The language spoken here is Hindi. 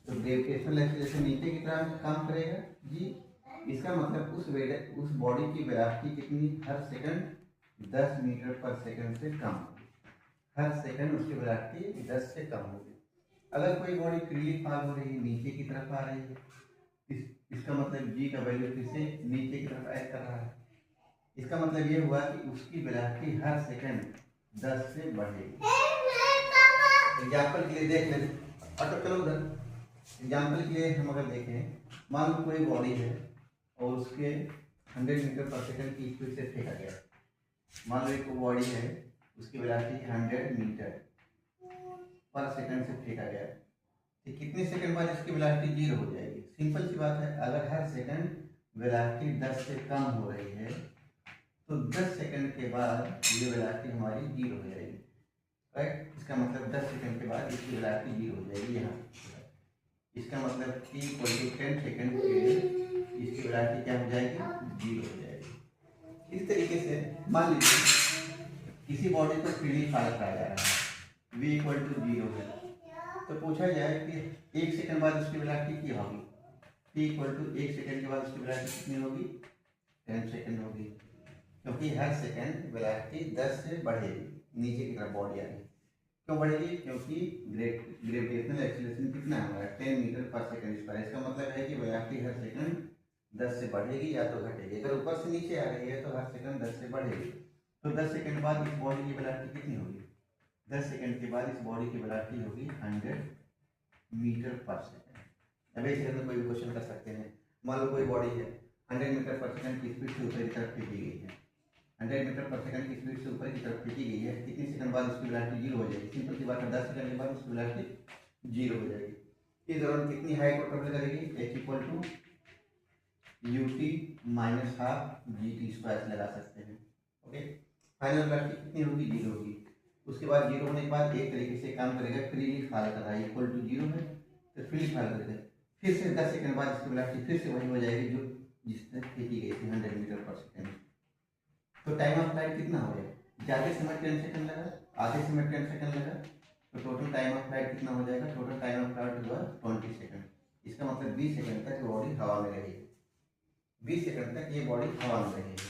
तो ग्रेविटेशनल एक्सीलरेशन नीचे की तरफ काम करेगा जी। इसका मतलब उस बॉडी की वेलोसिटी कितनी हर सेकंड 10 मीटर पर सेकंड से कम होगी। हर सेकंड उसकी वेलोसिटी 10 से कम होगी। अगर कोई बॉडी फ्रीली फॉल हो रही है, नीचे की तरफ आ रही है, इसका मतलब जी का वैल्यू फिर से नीचे की तरफ ऐड कर रहा है। इसका मतलब ये हुआ कि उसकी वेलोसिटी हर सेकंड 10 से बढ़ेगी। एग्जाम्पल के लिए देख लें, ऑटो चलो उधर। एग्जाम्पल के लिए हम अगर देखें, मान लो कोई बॉडी है और उसके 100 मीटर पर सेकंड की स्पीड से फेंका गया। मान लो एक बॉडी है, उसकी वेलोसिटी 100 मीटर पर सेकंड से फेंका गया, तो कितने सेकंड बाद इसकी वेलोसिटी 0 हो जाएगी? सिंपल सी बात है, अगर हर सेकंड वेलोसिटी 10 से कम हो रही है तो 10 सेकंड के बाद ये वेलोसिटी हमारी 0 हो जाएगी, राइट। इसका मतलब 10 सेकंड के बाद इसकी वेलोसिटी 0 हो जाएगी यहाँ। इसका मतलब t = 10 सेकंड के लिए इसकी वेलोसिटी क्या हो जाएगी? 0 हो जाएगी। इस तरीके से मान लीजिए किसी बॉडी को फ्रीली फॉल कराया जा रहा है, v = 0 है, तो पूछा जाए कि 1 सेकंड बाद उसकी वेलोसिटी क्या होगी? t = 1 सेकंड के बाद उसकी वेलोसिटी कितनी होगी? 10 सेकंड होगी, क्योंकि हर सेकंड वेलोसिटी 10 से बढ़ेगी, नीचे की तरफ बॉडी आ रही है। क्यों बढ़ेगी? क्योंकि ग्रेविटेशनल एक्सीलरेशन कितना है हमारा? 10 मीटर पर सेकंड स्क्वायर। इसका मतलब है कि वेलोसिटी हर सेकंड 10 से बढ़ेगी या तो घटेगी। अगर ऊपर से नीचे आ रही है तो हर सेकंड 10 से बढ़ेगी। तो 10 सेकंड बाद इस बॉडी की वेलोसिटी कितनी होगी? 10 सेकंड के बाद इस बॉडी की वेलोसिटी होगी 100 मीटर पर सेकंड। अब एक सेकंड में कोई भी क्वेश्चन कर सकते हैं। मान लो कोई बॉडी है, 100 मीटर पर सेकंड की स्पीड से ऊपर की तरफ फेंकी गई है, 100 मीटर पर सेकंड की स्पीड से ऊपर की तरफ खींची गई है। कितने सेकंड बाद उसकी वेलोसिटी 0 हो जाएगी? सिंपल सी बात है, 10 सेकंड के बाद उसकी वेलोसिटी 0 हो जाएगी। इस दौरान कितनी हाइट को ट्रेवल करेगी? h = ut - ½ gt² लगा सकते हैं। ओके, फाइनल वेलोसिटी कितनी होगी? 0 होगी। उसके बाद 0 होने के बाद एक तरीके से काम करेगा, फ्रीली फॉल कर रहा है, =0 है तो फ्रीली फॉल करेगा। फिर से 10 सेकंड बाद इसकी वेलोसिटी फिर से वही हो जाएगी जो जिससे फेंकी गई थी, 100 मीटर पर सेकंड। तो टाइम ऑफ फ्लाइट कितना हो गया? ज़्यादा समय 10 सेकंड लगा, आधे समय 10 सेकंड लगा, तो टोटल टाइम ऑफ फ्लाइट कितना हो जाएगा? टोटल टाइम ऑफ फ्लाइट हुआ 20 सेकंड। इसका मतलब 20 सेकंड तक बॉडी हवा में रहेगी, 20 सेकंड तक ये बॉडी हवा में रहेगी।